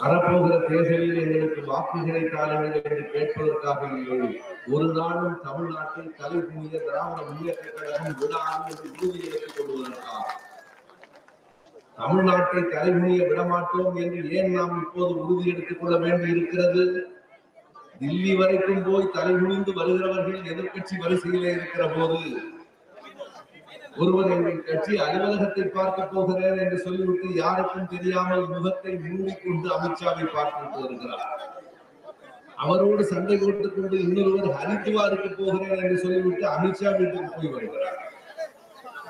வரப்போகிற தேர்தலில் எங்களுக்கு வாக்குகளை தாருங்கள் என்று கேட்பதற்காக இல்லை. ஒரு நாளும் தமிழ்நாட்டில் தலைமுறைய திராவிட முன்னேற்ற கழகம் விடாது என்று உறுதியெடுத்துக் கொள்வதற்காக. தமிழ்நாட்டை தலைமுறைய விடமாட்டோம் என்று ஏன் நாம் இப்போது உறுதி எடுத்துக் கொள்ள வேண்டி இருக்கிறது? தில்லி வரைக்கும் போய் தலைமுடிந்து வருகிறவர்கள் எதிர்கட்சி வரிசையிலே இருக்கிற போது ஒருவர் எங்கள் கட்சி அலுவலகத்தை பார்க்க போகிறேன் என்று சொல்லிவிட்டு யாருக்கும் தெரியாமல் முகத்தை மூடிக்கொண்டு அமித்ஷாவை பார்த்துவிட்டு வருகிறார். அவரோடு சண்டை போட்டுக் கொண்டு இன்னொருவர் ஹரித்வாருக்கு போகிறேன் என்று சொல்லிவிட்டு அமித்ஷா வீட்டுக்கு போய் வருகிறார்.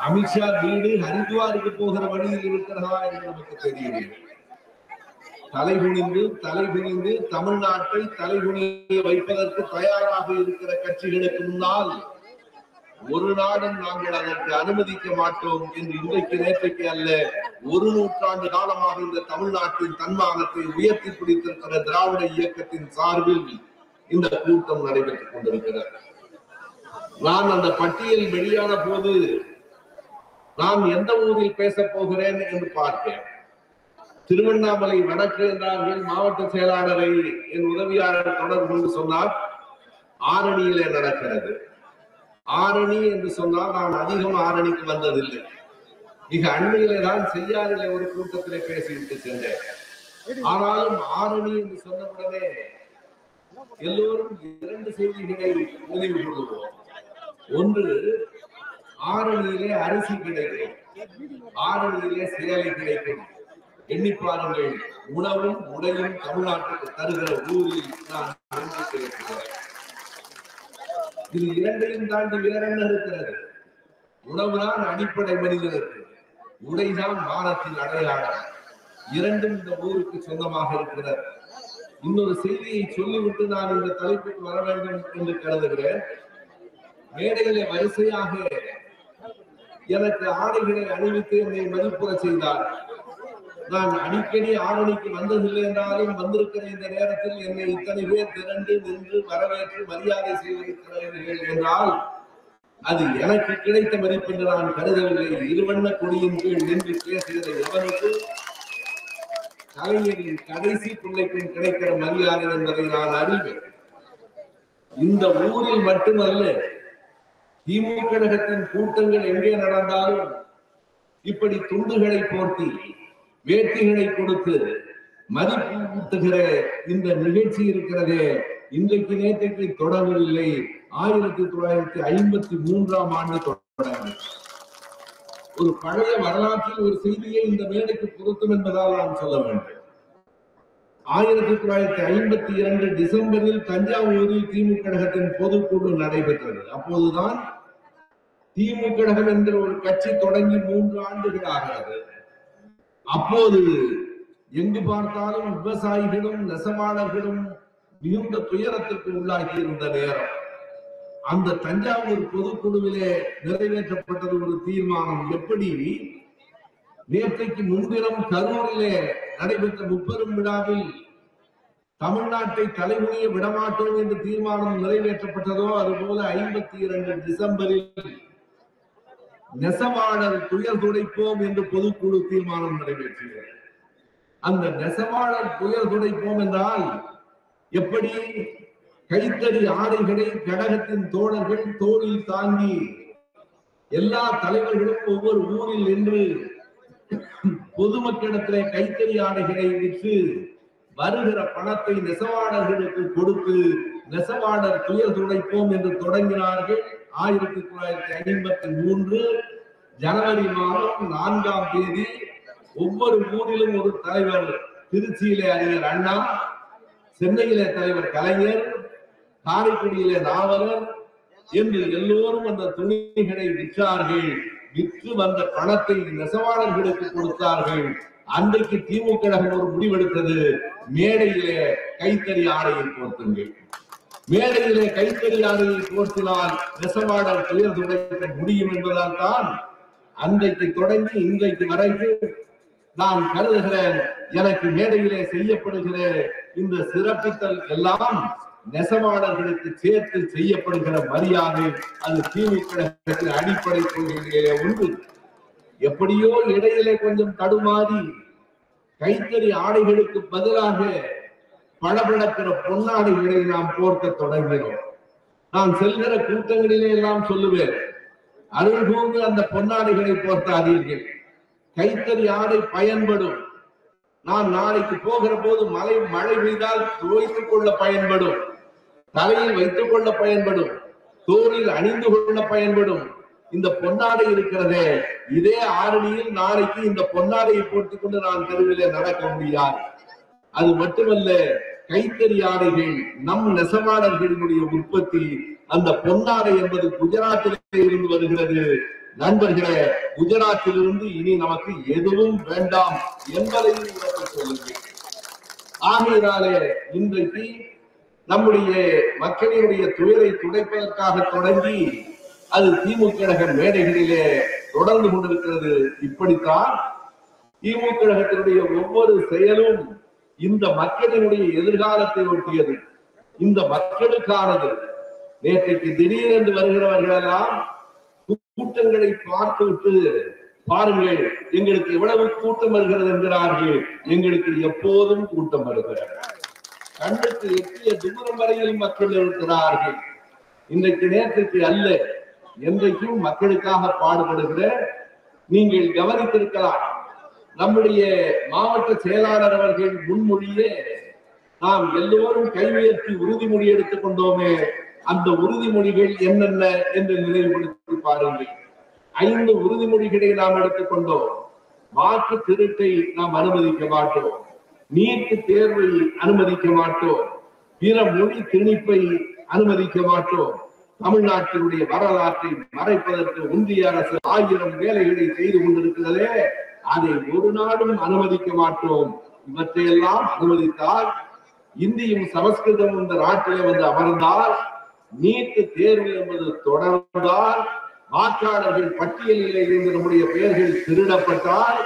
அமித்ஷா வீடு ஹரித்வாருக்கு போகிற வழியில் இருக்கிறதா என்று நமக்கு தெரியவில்லை. தலைகுனிந்து தமிழ்நாட்டை தலைகுனிய வைப்பதற்கு தயாராக இருக்கிற கட்சிகளுக்கு முன்னால் ஒரு நாளும் நாங்கள் அதற்கு அனுமதிக்க மாட்டோம் என்று இன்றைக்கு நேற்றைக்கு அல்ல, ஒரு நூற்றாண்டு காலமாக இந்த தமிழ்நாட்டின் தன்மானத்தை உயர்த்தி பிடித்திருக்கிற திராவிட இயக்கத்தின் சார்பில் இந்த கூட்டம் நடைபெற்றுக் கொண்டிருக்கிறது. நான் அந்த பட்டியல் வெளியான போது நான் எந்த ஊரில் பேச போகிறேன் என்று பார்த்தேன். திருவண்ணாமலை வடக்கு என்றார்கள். மாவட்ட செயலாளரை என் உதவியாளர் தொடர்பு கொண்டு சொன்னார், ஆரணியிலே நடக்கிறது. ஆரணி என்று சொன்னால் நான் அதிகம் ஆரணிக்கு வந்ததில்லை. மிக அண்மையிலே தான் செய்யாறிலே ஒரு கூட்டத்திலே பேசிவிட்டு சென்றேன். ஆனாலும் ஆரணி என்று சொன்னவுடனே எல்லோரும் இரண்டு செய்திகளை உதவி கொள்வோம். ஒன்று, ஆரணியிலே அரிசி கிடைக்கும், ஆரணியிலே சேலை கிடைக்கும். எண்ணி பாருங்கள், உணவும் உடையும் தமிழ்நாட்டுக்கு தருகிற ஊரில் நான் இருக்கிறேன். இது இரண்டையும் தாண்டி வேற என்ன இருக்கிறது? உணவுதான் அடிப்படை மனிதனுக்கு, உடைதான் மானத்தின் அடையாளம். இரண்டும் இந்த ஊருக்கு சொந்தமாக இருக்கிறது. இன்னொரு செய்தியை சொல்லிவிட்டு நான் இந்த தலைப்புக்கு வர வேண்டும் என்று கருதுகிறேன். மேடையிலே வரிசையாக எனக்கு ஆடைகளை அணிவித்து என்னை மதிப்புற செய்தார். நான் அடிக்கடி ஆரணிக்கு வந்ததில்லை என்றாலும் வந்திருக்கிற இந்த நேரத்தில் என்னை இத்தனை பேர் திரண்டு நின்று வரவேற்று மரியாதை செய்திருக்கிறார்கள் என்றால் அது எனக்கு கிடைத்த மதிப்பு என்று நான் கருதவில்லை. இருவண்ண கொடியின் கீழ் நின்று பேசுகிற எவனுக்கு கலைஞரின் கடைசி பிள்ளைக்கும் கிடைக்கிற மரியாதை என்பதை நான் அறிவேன். இந்த ஊரில் மட்டுமல்ல, திமுக கழகத்தின் கூட்டங்கள் எங்கே நடந்தாலும் இப்படி துண்டுகளை போர்த்தி வேட்டிகளை கொடுத்து மதிப்பு ஊட்டுகிற இந்த நிகழ்ச்சி இருக்கிறதே, இன்றைக்கு நேற்றைக்கு தொடங்கவில்லை. 1953ஆம் ஆண்டு தொடங்க. ஒரு பழைய வரலாற்றில் ஒரு செய்தியை இந்த மேடைக்கு பொருத்தும் என்பதால் நான் சொல்ல வேண்டும். 1952 டிசம்பரில் தஞ்சாவூரில் திமுக கழகத்தின் பொதுக்குழு நடைபெற்றது. அப்போதுதான் திமுக கழகம் என்கிற ஒரு கட்சி தொடங்கி 3 ஆண்டுகள் ஆகிறது. அப்போது எங்கு பார்த்தாலும் விவசாயிகளும் நெசவாளர்களும் மிகுந்த துயரத்திற்கு உள்ளாகி இருந்த நேரம். அந்த தஞ்சாவூர் பொதுக்குழுவிலே நிறைவேற்றப்பட்டது ஒரு தீர்மானம். எப்படி நேற்றைக்கு முன்தினம் கரூரிலே நடைபெற்ற முப்பெரும் விழாவில் தமிழ்நாட்டை தலைமுறைய விடமாட்டோம் என்று தீர்மானம் நிறைவேற்றப்பட்டதோ அதுபோல 52 டிசம்பரில் நெசவாளர் துயர் துடைப்போம் என்று பொதுக்குழு தீர்மானம் நிறைவேற்றியது. அந்த நெசவாளர் துயர் துடைப்போம் என்றால் எப்படி? கைத்தறி ஆடைகளை கழகத்தின் தோழர்கள் தோளில் தாங்கி எல்லா தலைவர்களும் ஒவ்வொரு ஊரில் நின்று பொதுமக்களிடத்திலே கைத்தறி ஆடைகளை விற்று வருகிற பணத்தை நெசவாளர்களுக்கு கொடுத்து நெசவாளர் துயர் துடைப்போம் என்று தொடங்கினார்கள். 1953 ஜனவரி மாதம் 4ஆம் தேதி ஒவ்வொரு ஊரிலும் ஒரு தலைவர். திருச்சியிலே அறிஞர் அண்ணா, சென்னையிலே தலைவர் கலைஞர், காரைக்குடியிலே நாவலர் என்று எல்லோரும் அந்த துணிகளை விற்றார்கள். விற்று வந்த பணத்தை நெசவாளர்களுக்கு கொடுத்தார்கள். அன்றைக்கு திமுக கழகம் ஒரு முடிவெடுத்தது, மேடையிலே கைத்தறி ஆடையை போர்த்துங்கள். மேடையிலே கைத்தறி ஆடையை போர்த்தினால் நெசவாளர் துயர் துடைக்க முடியும் என்பதால் தான் அன்றைக்கு தொடங்கி இன்றைக்கு வரைக்கும் நான் கருதுகிறேன், எனக்கு மேடையிலே செய்யப்படுகிற இந்த சிறப்பித்தல் எல்லாம் நெசவாளர்களுக்கு சேர்த்து செய்யப்படுகிற மரியாதை. அது திமுக கழகத்தின் அடிப்படை கொள்கையிலே ஒன்று. எப்படியோ இடையிலே கொஞ்சம் தடுமாறி கைத்தறி ஆடைகளுக்கு பதிலாக பளபளக்கிற பொன்னாடைகளை நாம் போர்க்க தொடங்கினோம். நான் செல்கிற கூட்டங்களிலே எல்லாம் சொல்லுவேன், அருள் கூர்ந்து அந்த பொன்னாடைகளை போர்த்தாதீர்கள். கைத்தறி ஆடை பயன்படும். நான் நாளைக்கு போகிற போது மழை பெய்தால் துவைத்துக் கொள்ள பயன்படும், தலையில் வைத்துக் கொள்ள பயன்படும், தோளில் அணிந்து கொள்ள பயன்படும். இந்த பொன்னாடை இருக்கிறதே, இதே ஆரணியில் நாளைக்கு இந்த பொன்னாடையை போட்டுக் கொண்டு நான் தெருவிலே நடக்க முடியாது. அது மட்டுமல்ல, கைத்தறி ஆடைகள் நம் நெசவாளர்களினுடைய உற்பத்தி. அந்த பொன்னாடை என்பது குஜராத்திலே இருந்து வருகிறது. நண்பர்களே, குஜராத்திலிருந்து இனி நமக்கு எதுவும் வேண்டாம் என்பதையும் சொல்லுங்கள். ஆகையினாலே இன்றைக்கு நம்முடைய மக்களினுடைய துயரை துடைப்பதற்காக தொடங்கி அது திமுக கழக மேடைகளிலே தொடர்ந்து கொண்டிருக்கிறது. இப்படித்தான் திமுக கழகத்தினுடைய ஒவ்வொரு செயலும் இந்த மக்களினுடைய எதிர்காலத்தை ஒட்டியது, இந்த மக்களுக்கானது. நேற்றைக்கு திடீரென்று வருகிறவர்கள் எல்லாம் கூட்டங்களை பார்த்துவிட்டு, பாருங்கள் எங்களுக்கு எவ்வளவு கூட்டம் வருகிறது என்கிறார்கள். எங்களுக்கு எப்போதும் கூட்டம் வருகிறது. கண்ணுக்கு எட்டிய தூரம் வரையில் மக்கள் இருக்கிறார்கள். இன்றைக்கு நேற்றுக்கு அல்ல, என்றைக்கும் மக்களுக்காக பாடுபடுகிற நீங்கள் கவனித்திருக்கலாம். நம்முடைய மாவட்ட செயலாளர் அவர்கள் முன்மொழியே நாம் எல்லோரும் கை உயர்த்தி உறுதிமொழி எடுத்துக் கொண்டோமே, அந்த உறுதிமொழிகள் என்னென்ன என்று நினைவுபடுத்தி பாருங்கள். 5 உறுதிமொழிகளை நாம் எடுத்துக்கொண்டோம். வாக்கு திருட்டை நாம் அனுமதிக்க மாட்டோம், நீட்டு தேர்வை அனுமதிக்க மாட்டோம், பிற மொழி திணிப்பை அனுமதிக்க மாட்டோம், தமிழ்நாட்டினுடைய வரலாற்றை மறைப்பதற்கு ஒன்றிய அரசு 1000 வேலைகளை செய்து கொண்டிருக்கிறதே, அதை ஒரு நாடும் அனுமதிக்க மாட்டோம். இவற்றையெல்லாம் அனுமதித்தால், இந்தியும் சமஸ்கிருதம் இந்த நாட்டிலே வந்து அமர்ந்தால், நீட்டு தேர்வு என்பது தொடர்ந்தால், வாக்காளர்கள் பட்டியலிலே இருந்து நம்முடைய பெயர்கள் திருடப்பட்டால்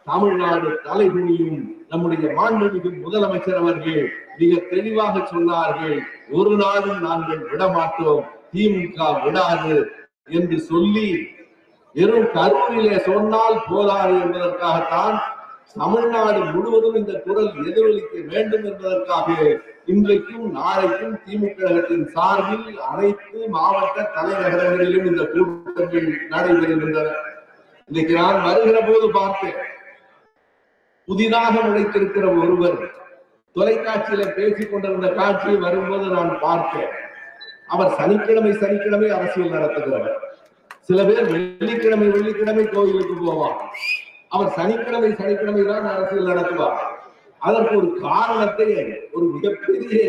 தமிழ்நாடு தலைகுனியும். நம்முடைய மாண்புமிகு முதலமைச்சர் அவர்கள் மிக தெளிவாக சொன்னார்கள், ஒரு நாளும் நாங்கள் விடமாட்டோம், திமுக விடாது என்று சொல்லி, வெறும் கரூரிலே சொன்னால் போதாது என்பதற்காகத்தான் தமிழ்நாடு முழுவதும் இந்த குரல் எதிரொலிக்க வேண்டும் என்பதற்காக இன்றைக்கும் நாளைக்கும் திமுக கழகத்தின் சார்பில் அனைத்து மாவட்ட தலைநகரங்களிலும் இந்த கூட்டங்கள் நடைபெறுகின்றன. இன்னைக்கு நான் வருகிற போது பார்த்தேன், புதிதாக நுழைத்திருக்கிற ஒருவர் தொலைக்காட்சியில பேசிக் கொண்டிருந்த காட்சியை வரும்போது நான் பார்த்தேன். அவர் சனிக்கிழமை அரசியல் நடத்துகிறவர். சில பேர் வெள்ளிக்கிழமை கோயிலுக்கு போவார். அவர் சனிக்கிழமை தான் அரசியல் நடத்துவார். அதற்கு ஒரு காரணத்தை, ஒரு மிகப்பெரிய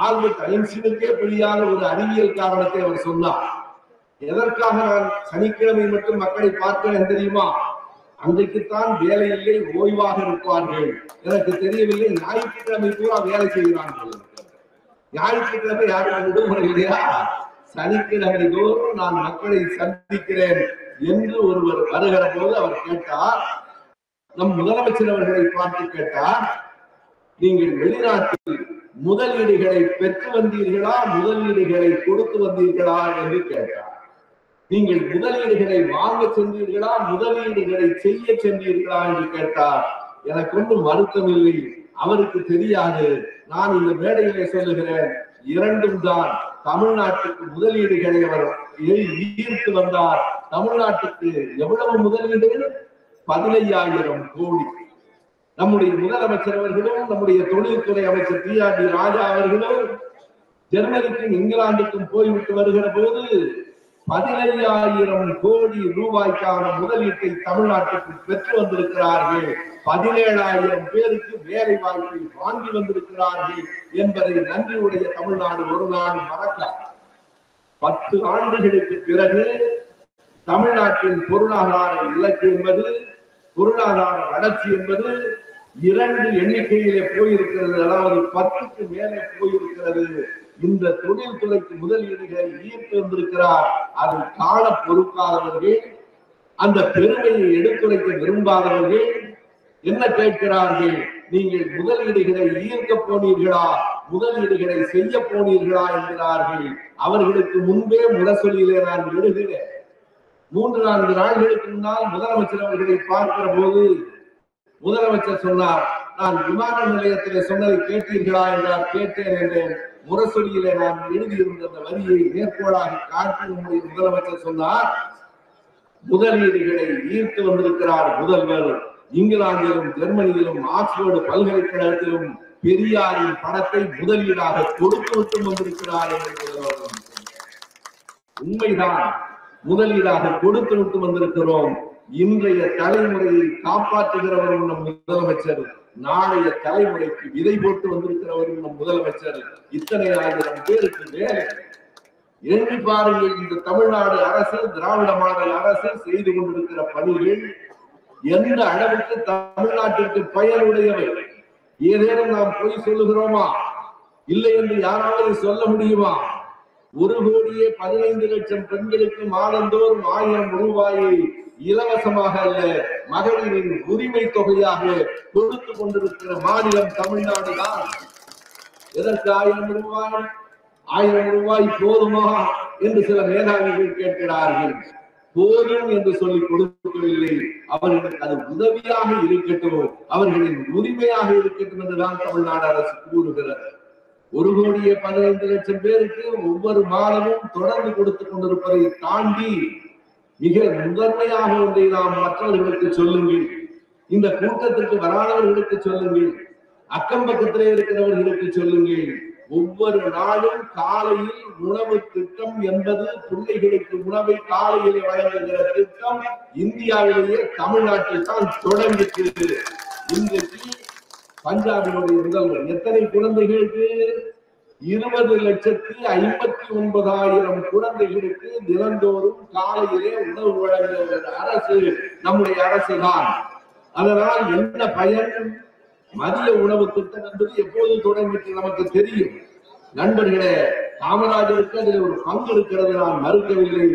ஆல்பர்ட் ஐன்ஸ்டீனுக்கே புரியாத ஒரு அறிவியல் காரணத்தை அவர் சொன்னார். எதற்காக நான் சனிக்கிழமை மட்டும் மக்களை பார்க்கிறேன் தெரியுமா? அன்றைக்குத்தான் வேலை இல்லை, ஓய்வாக இருப்பார்கள். எனக்கு தெரியவில்லை, ஞாயிற்றுக்கிழமை பூரா வேலை செய்கிறார்கள். ஞாயிற்றுக்கிழமை யாரும் விடுமுறை இல்லையா? சனிக்கிழமை தோறும் நான் மக்களை சந்திக்கிறேன் என்று ஒருவர் வருகிற போது அவர் கேட்டார், நம் முதலமைச்சர் அவர்களை பார்த்து கேட்டார், நீங்கள் வெளிநாட்டில் முதலீடுகளை பெற்று வந்தீர்களா, முதலீடுகளை கொடுத்து வந்தீர்களா என்று கேட்டார். நீங்கள் முதலீடுகளை வாங்க சென்றீர்களா, முதலீடுகளை செய்ய சென்றீர்களா என்று கேட்டார். எனக்கு ஒன்றும் வருத்தம் இல்லை, அவருக்கு தெரியாது. நான் இந்த மேடையிலே சொல்லுகிறேன், இரண்டும் தான். தமிழ்நாட்டுக்கு முதலீடுகளை அவர் ஈர்த்து வந்தார். தமிழ்நாட்டுக்கு எவ்வளவு முதலீடு? 15,000 கோடி. நம்முடைய முதலமைச்சர் அவர்களும் நம்முடைய தொழில்துறை அமைச்சர் டி.ஆர்.டி. ராஜா அவர்களும் ஜெர்மனிக்கும் இங்கிலாந்துக்கும் போய்விட்டு வருகிற போது 15,000 கோடி ரூபாய்க்கான முதலீட்டை தமிழ்நாட்டுக்கு பெற்று வந்திருக்கிறார்கள். 17,000 பேருக்கு வேலை வாய்ப்பை வாங்கி வந்திருக்கிறார்கள் என்பதை நன்றியுடைய தமிழ்நாடு ஒரு நாள் மறக்காது. 10 ஆண்டுகளுக்கு பிறகு தமிழ்நாட்டின் பொருளாதார இலக்கு என்பது, பொருளாதார வளர்ச்சி என்பது 2 எண்ணிக்கையிலே போயிருக்கிறது. அதாவது 10க்கு மேலே போயிருக்கிறது. இந்த தொழில்துறைக்கு முதலீடுகளை ஈர்த்து வந்திருக்கிறார். அதை காண பொறுக்காதவர்கள், அந்த பெருமையை எடுத்துரைக்க விரும்பாதவர்கள் என்ன கேட்கிறார்கள்? நீங்கள் முதலீடுகளை ஈர்க்க போனீர்களா, முதலீடுகளை செய்ய போனீர்களா என்கிறார்கள். அவர்களுக்கு முன்பே முரசொலியிலே நான் எழுதுகிறேன். 3-4 நாட்களுக்கு முன்னால் முதலமைச்சர் அவர்களை பார்க்கிற போது முதலமைச்சர் சொன்னார், நான் விமான நிலையத்திலே சொன்னதை கேட்டீர்களா என்றார். கேட்டேன் என்றேன். முரசொலியிலே நான் எழுதியிருந்த அந்த வரியை மேற்கோளாக காட்டி நம்முடைய முதலமைச்சர் சொன்னார், முதலீடுகளை ஈர்த்து வந்திருக்கிறார் முதல்வர். இங்கிலாந்திலும் ஜெர்மனியிலும் ஆக்ஸ்போர்டு பல்கலைக்கழகத்திலும் பெரியாரின் படத்தை முதலீடாக கொடுத்து விட்டு வந்திருக்கிறார் என்று உண்மைதான். முதலீடாக கொடுத்து விட்டு வந்திருக்கிறோம். இன்றைய தலைமுறையை காப்பாற்றுகிறவரும் நம் முதலமைச்சர், நாளைய தலைமுறைக்கு விதை போட்டு வந்திருக்கிறவரும் நம் முதலமைச்சர். இத்தனை ஆயிரம் பேருக்கு வேலை. எண்ணி பாருங்கள், இந்த தமிழ்நாடு அரசு, திராவிட மாடல் அரசு செய்து கொண்டிருக்கிற பணிகள் எந்த அளவுக்கு தமிழ்நாட்டிற்கு பயனுடையவை. ஏதேனும் நாம் பொய் சொல்லுகிறோமா? இல்லை என்று யாராவது சொல்ல முடியுமா? 1,15,00,000 பெண்களுக்கு மாதந்தோறும் 1000 ரூபாயை இலவசமாக அல்ல, மகளிரின் உரிமை தொகையாக கொடுத்து கொண்டிருக்கிற மாநிலம் தமிழ்நாடு தான். எதற்கு 1000 ரூபாய்? 1000 ரூபாய் போதுமா என்று சில மேதாவிகள் கேட்கிறார்கள். போதும் என்று சொல்லி கொடுக்கவில்லை. அவர்களுக்கு அது உதவியாக இருக்கட்டும், அவர்களின் உரிமையாக இருக்கட்டும் என்றுதான் தமிழ்நாடு அரசு கூறுகிறது. 1,15,00,000 பேருக்கு ஒவ்வொரு மாதமும் தொடர்ந்து கொடுத்துக் கொண்டிருப்பதை தாண்டி மிக முதன்மையாக ஒன்றை நாம் மற்றவர்களுக்கு சொல்லுங்கள். இந்த கூட்டத்திற்கு வராதவர்களுக்கு சொல்லுங்கள், அக்கம் பக்கத்திலே இருக்கிறவர்களுக்கு சொல்லுங்கள். ஒவ்வொரு நாளும் காலையில் உணவு திட்டம் என்பது பிள்ளைகளுக்கு உணவை காலையில் வழங்குகிற திட்டம் இந்தியாவிலேயே தமிழ்நாட்டில் தான் தொடங்கிட்டு. இன்றைக்கு பஞ்சாபினுடைய முதல்வர் எத்தனை குழந்தைகளுக்கு? 20,59,000 குழந்தைகளுக்கு தினந்தோறும் காலையிலே உணவு வழங்குகிற அரசு நம்முடைய அரசு தான். அதனால் என்ன பயன்? மதிய உணவு திட்டம் என்பது எப்போது தொடங்கிட்டு நமக்கு தெரியும். நண்பர்களே, காமராஜருக்கு அதில் ஒரு பங்கு இருக்கிறது, நான் மறுக்கவில்லை.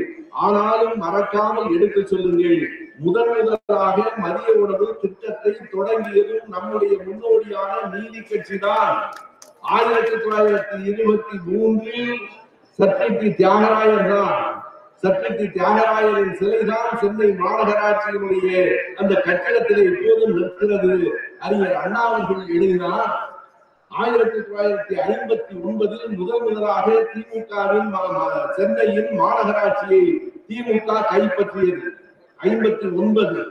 ஆனாலும் மறக்காமல் எடுத்து சொல்லுங்கள், முதலாக மதிய உணவு திட்டத்தை தொடங்கியதும் நம்முடைய முன்னோடியான நீதி கட்சி தான். 1923 சத்யஜி தியாகராயர் தான். சத்யஜி தியாகராயரின் சிலைதான் சென்னை மாநகராட்சியினுடைய அந்த கட்டிடத்திலே இப்போதும் நிற்கிறது. அறிஞர் அண்ணா அவர்கள் எழுதினார், 1959 முதலாக திமுகவின் சென்னையின் மாநகராட்சியை திமுக கைப்பற்றியது. 59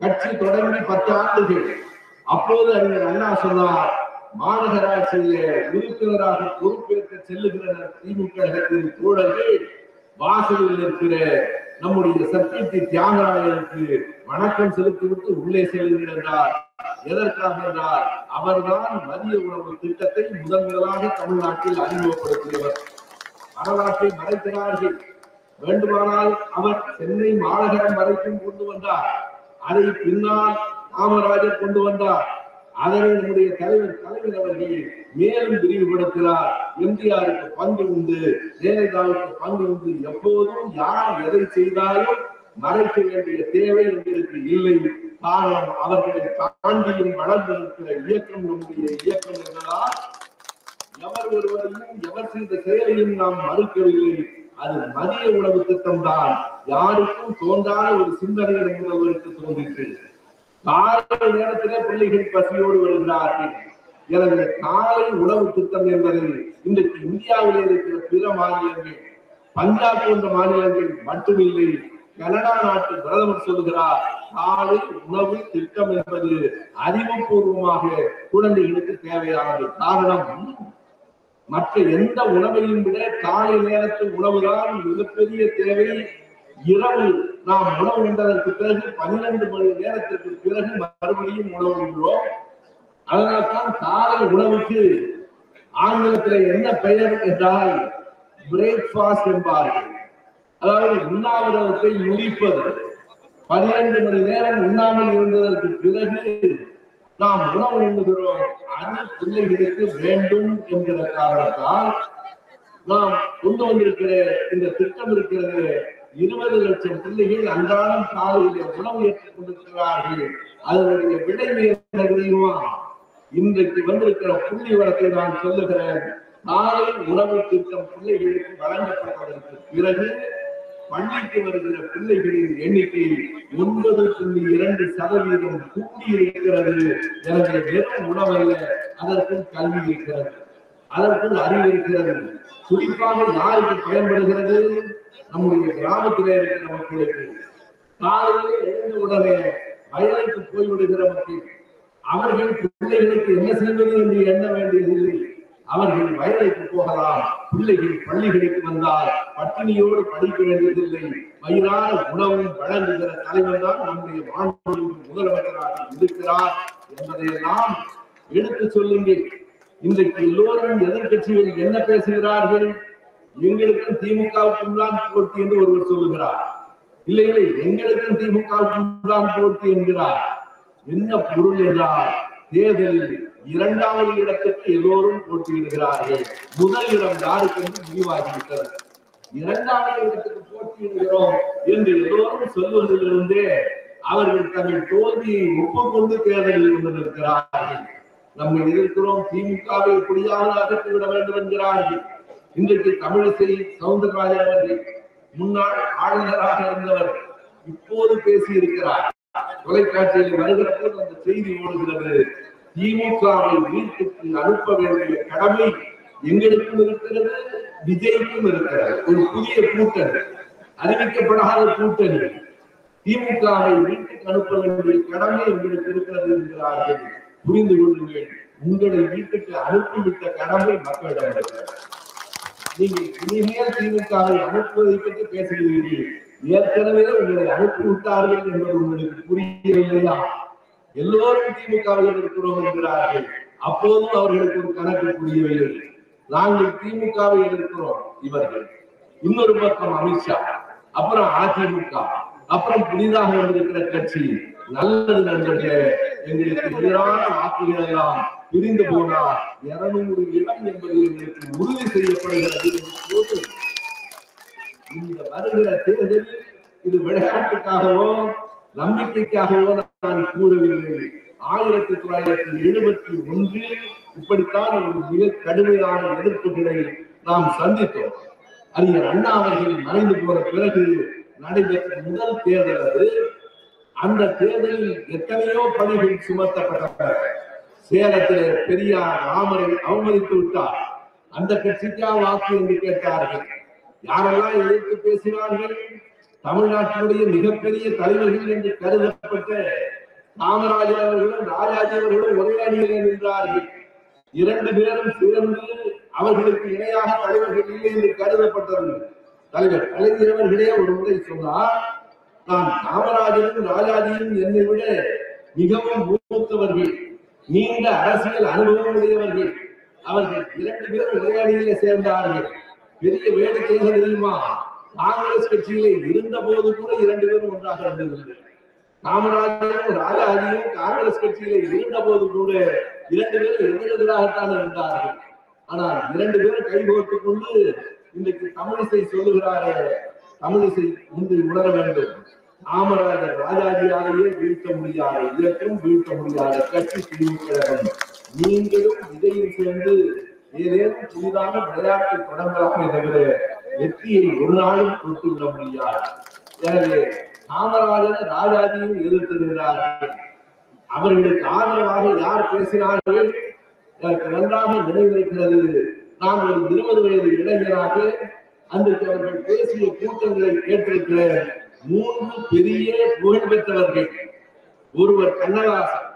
கட்சி தொடங்கி 10 ஆண்டுகள். அப்போது அறிஞர் அண்ணா சொன்னார், மாநகராட்சியிலே உறுப்பினராக பொறுப்பேற்க செல்லுகிற திமுக தோழர்கள் வாசலில் இருக்கிற நம்முடைய சத்யஜி தியாகராயருக்கு வணக்கம் செலுத்திவிட்டு உள்ளே செல்கிறார். எதற்காக என்றால், அவர்தான் மதிய உணவு திட்டத்தை முதலாக தமிழ்நாட்டில் அறிமுகப்படுத்தியவர். வரலாற்றை மறைக்கிறார்கள். வேண்டுமானால் அவர் சென்னை மாநகரம் வரைக்கும் கொண்டு வந்தார். அதை பின்னால் காமராஜர் கொண்டு வந்தார். அதனை நம்முடைய தலைவர் அவர்கள் மேலும் விரிவுபடுத்தினார். எம்ஜிஆருக்கு பங்கு உண்டு, ஜெயலலிதாவுக்கு பங்கு உண்டு. எப்போதும் யார் எதை செய்தாலும் மறைக்க வேண்டிய தேவை எங்களுக்கு இல்லை. காரணம், அவர்களை தாண்டியும் வளர்ந்திருக்கிற இயக்கம் நம்முடைய இயக்கம் என்பதால் எவர் ஒருவரையும் எவர் செய்த செயலையும் நாம் மறுக்கவில்லை. அது மதிய உணவு திட்டம் தான். யாருக்கும் தோன்றாத ஒரு சிந்தனை முதல்வருக்கு தோன்றிற்று. காலை நேரத்திலே பிள்ளைகள் பசியோடு வருகிறார்கள். எனவே காலை உணவு திட்டம் என்பதை இன்றைக்கு இந்தியாவிலே இருக்கிற பிற மாநிலங்கள், பஞ்சாப் போன்ற மாநிலங்கள் மட்டுமில்லை, கனடா நாட்டு பிரதமர் சொல்கிறார், காலை உணவு திட்டம் என்பது அறிவுபூர்வமாக குழந்தைகளுக்கு தேவையானது. காரணம், மற்ற எந்த உணவையும் விட காலை நேரத்து உணவுதான் மிகப்பெரிய தேவை. இரவு நாம் உணவு உண்டதற்கு பிறகு 12 மணி நேரத்திற்கு பிறகு மறுபடியும் உணவு உண்கிறோம். அதனால்தான் காலை உணவுக்கு ஆங்கிலத்தில் என்ன பெயர் என்றால் பிரேக்பாஸ்ட் என்பார்கள். அதாவது உண்ணாவிரதத்தை முடிப்பது. 12 மணி நேரம் உண்ணாமல் இருந்ததற்கு பிறகு நாம் உணவு உண்ணுகிறோம். அது பிள்ளைகளுக்கு வேண்டும் என்கிற காரணத்தால் நாம் கொண்டு வந்திருக்கிற இந்த திட்டம் இருக்கிறது. 20 லட்சம் பிள்ளைகள் அன்றாடம் காலையிலே உணவு ஏற்றுக் கொண்டிருக்கிறார்கள். அதனுடைய விளைவு என்ன தெரியுமா? இன்றைக்கு வந்திருக்கிற புள்ளி வரத்தை நான் சொல்லுகிறேன். காலை உணவு திட்டம் பிள்ளைகளுக்கு வழங்கப்பட்டதற்கு பிறகு பள்ளிக்கு வருகிற பிள்ளைகளின் எண்ணிக்கை 9.2% கூடியிருக்கிறது. எனவே வெறும் உணவல்ல, அதற்கும் கல்வி இருக்கிறது, அதற்கும் அறிவு இருக்கிறது. குறிப்பாக யாருக்கு பயன்படுகிறது? நம்முடைய கிராமத்திலே இருக்கிற மக்களுக்கு. காலையிலே எழுந்த உடனே வயலுக்கு போய்விடுகிற மக்கள், அவர்கள் பிள்ளைகளுக்கு என்ன செய்வது என்று எண்ண வேண்டியதில்லை. அவர்கள் வயலுக்கு போகலாம். பிள்ளைகள் பள்ளிகளுக்கு வந்தால் பட்டினியோடு படிக்க வேண்டியதில்லை. வயிறான உணவும் வழங்குகிற தலைவர் தான் நம்முடைய மாநில முதலமைச்சராக இருக்கிறார் என்பதையெல்லாம் எடுத்து சொல்லுங்கள். இன்றைக்கு எல்லோரும் எதிர்கட்சிகள் என்ன பேசுகிறார்கள்? எங்களுக்கும் திமுகவுக்கும் தான் போட்டி என்று ஒருவர் சொல்லுகிறார். இல்லை இல்லை, எங்களுக்கும் திமுகவுக்கும் தான் போட்டி என்கிறார். என்ன பொருள் என்றால், தேர்தலில் 2வது இடத்துக்கு எல்லோரும் போட்டியிடுகிறார்கள். முதல் இடம் யாருக்கு என்று முடிவாகிவிட்டது. 2வது இடத்துக்கு போட்டியிடுகிறோம் என்று எல்லோரும் சொல்வதிலிருந்தே அவர்கள் தங்கள் தோல்வியை ஒப்புக்கொண்டு தேர்தலில் கொண்டிருக்கிறார்கள். நம்ம இருக்கிறோம், திமுகவை எப்படியாவது அகற்றிவிட வேண்டும் என்கிறார்கள். இன்றைக்கு தமிழிசை சவுந்தரராஜன் அவர்கள் முன்னாள் ஆளுநராக இருந்தவர் இப்போது பேசியிருக்கிறார். தொலைக்காட்சியில் வருகிற போது அந்த செய்தி ஓடுகிறது. திமுகவை வீட்டுக்கு அனுப்ப வேண்டிய கடமை எங்களுக்கும் இருக்கிறது, விஜய்க்கும் இருக்கிறது. ஒரு புதிய கூட்டணி, அறிவிக்கப்படாத கூட்டணி. திமுகவை வீட்டுக்கு அனுப்ப வேண்டிய கடமை எங்களுக்கு இருக்கிறது என்கிறார்கள். புரிந்து கொள்ளுங்கள், உங்களை வீட்டுக்கு அனுப்பிவிட்ட கடமை மக்களிடம் இருக்கிறது. நீங்கள் இனிமேல் திமுகவை அனுப்புவதை பற்றி பேசுகிறீர்கள். ஏற்கனவே உங்களை அனுப்பிவிட்டார்கள் என்பது உங்களுக்கு புரியவில்லையா? எல்லோரும் திமுகவில் இருக்கிறோம் என்கிறார்கள். அப்போதும் அவர்களுக்கு ஒரு கணக்கு புரியவில்லை. நாங்கள் திமுகவை எதிர்க்கிறோம் இவர்கள், இன்னொரு பக்கம் அமித்ஷா, அப்புறம் அதிமுக, அப்புறம் புதிதாக வந்திருக்கிற கட்சி. நல்லது நண்பர்களே, எங்களுக்கு எதிரான வாக்குகள் எல்லாம் பிரிந்து போனால் 200 இடம் என்பது எங்களுக்கு உறுதி செய்யப்படுகிறது. இந்த வருகிற தேர்தலில் இது விளையாட்டுக்காகவோ நம்பிக்கைக்காகவோ நான் கூறவில்லை. 1971 இப்படித்தான் ஒரு மிக கடுமையான எதிர்ப்புகளை நாம் சந்தித்தோம். அறிஞர் அண்ணா அவர்கள் மறைந்து போன பிறகு நடைபெற்ற முதல் தேர்தல் அது. அந்த தேர்தலில் எத்தனையோ பணிகள் சுமத்தப்பட்டன. சேலத்திலே பெரியார் ராமரை அவமதித்து விட்டார். அந்த கட்சிக்கா வாக்கு என்று கேட்டார்கள். யாரெல்லாம் எதிர்த்து பேசினார்கள்? தமிழ்நாட்டினுடைய மிகப்பெரிய தலைவர்கள் என்று கருதப்பட்ட காமராஜர் அவர்களும் ராஜாஜி அவர்களும் ஒரே அணியில் நின்றார்கள். 2 பேரும் சேர்ந்து அவர்களுக்கு இணையாக தலைவர்கள் இல்லை என்று கருதப்பட்டது. தலைவர் கலைஞர் அவர்களே ஒரு முறை சொன்னார், நான் காமராஜரும் ராஜாஜியும் என்னை விட மிகவும் மூத்தவர்கள், நீண்ட அரசியல் அனுபவம் உடையவர்கள். அவர்கள் 2 பேரும் ஒரே அணியிலே சேர்ந்தார்கள். பெரிய வேடிக்கை தெரியுமா? காங்கிரஸ் கட்சியிலே இருந்த போது கூட 2 பேரும் ஒன்றாக இருந்தது. காமராஜரும் ராஜாஜியும் காங்கிரஸ் கட்சியிலே இருந்த போது கூட 2 பேரும் எதிரெதிராகத்தான் இருந்தார்கள். ஆனால் 2 பேரும் கைகோர்த்துக் கொண்டு இன்றைக்கு தமிழிசை சொல்லுகிறாரே, தமிழிசை முன்பு உணர வேண்டும். காமராஜர் ராஜாஜியாலேயே வீழ்த்த முடியாது, இதற்கும் வீழ்த்த முடியாத கட்சி திமுக. நீங்களும் இதையும் சேர்ந்து ஏதேனும் புதிதாக விளையாட்டு தொடங்கலாமே தவிர வெற்றியை ஒரு நாளும் கொடுத்துவிட முடியாது. எனவே காமராஜர் ராஜாஜியும் எதிர்த்திருக்கிறார்கள். அவர்களுக்கு ஆதரவாக யார் பேசினார்கள்? எனக்கு நன்றாக நினைவிருக்கிறது. நான் ஒரு 20 வயது இளைஞராக அன்றைக்கு அவர்கள் பேசிய கூட்டங்களை கேட்டிருக்கிறேன். 3 பெரிய புகழ் பெற்றவர்கள், ஒருவர் கண்ணதாசன்,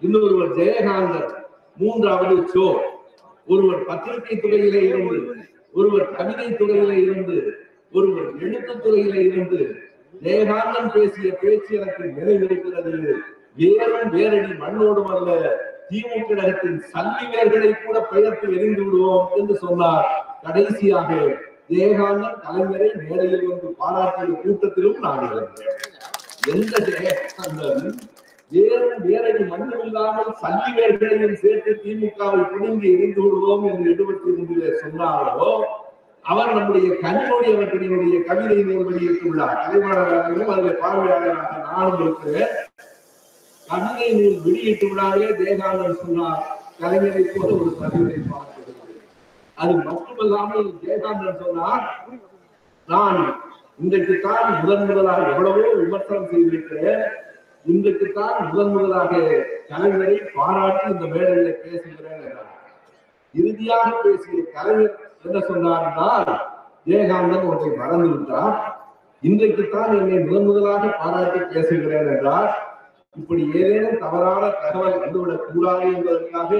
இன்னொருவர் ஜெயகாந்தன், 3வது சோ, ஒருவர் பத்திரிகை துறையிலே இருந்து, ஒருவர் கவிதை துறையிலே இருந்து, ஒருவர் எழுத்துத் துறையிலே இருந்து. ஜெயகாந்தன் பேசிய பேச்சு எனக்கு நினைவிருக்கிறது. வேறும் வேரடி மண்ணோடும் அல்ல, திமுக கழகத்தின் சல்லி வேர்களை கூட பெயர்த்து எரிந்து விடுவோம் என்று சொன்னார். கடைசியாக ஜெயகாந்தன் கலைஞரை மேடையில் வந்து பாராட்டிய கூட்டத்திலும் நான் இருந்தேன். எந்த ஜெயகாந்தன் வேறும் வேரடி மண்ணும் இல்லாமல் சல்லி வேர்களையும் சேர்த்து திமுகவை பிடுங்கி எரிந்து விடுவோம் என்று 72 சொன்னாரோ, அவர் நம்முடைய கனிமொழி அவர்களினுடைய கவிதை நூல் வெளியிட்டுள்ளார். கலைவாணர்களும் அதில் பார்வையாளராக நானும் இருக்கிறேன். கவிதை நூல் வெளியிட்டு விழாவிலே ஜெயகாந்தன் சொன்னார், கலைஞரை போல ஒரு கவிதை பார்க்கிறது. அது மட்டுமல்லாமல் ஜெயகாந்தன் சொன்னார், நான் இன்றைக்குத்தான் முதலாக எவ்வளவோ விமர்சனம் செய்திருக்கிறேன். இன்றைக்குத்தான் முதலாக கலைஞரை பாராட்டி இந்த மேடையில பேசுகிறேன் என்றார். இறுதியாக பேசிய கலைஞர் என்ன சொன்னார் என்றால், ஜெயகாந்தன் ஒன்றை மறந்து விட்டார், இன்றைக்குத்தான் என்னை முதலாக பாராட்டி பேசுகிறேன் என்றார். இப்படி ஏதேனும் தவறான தகவல் வந்துவிடக் கூடாது என்பதற்காக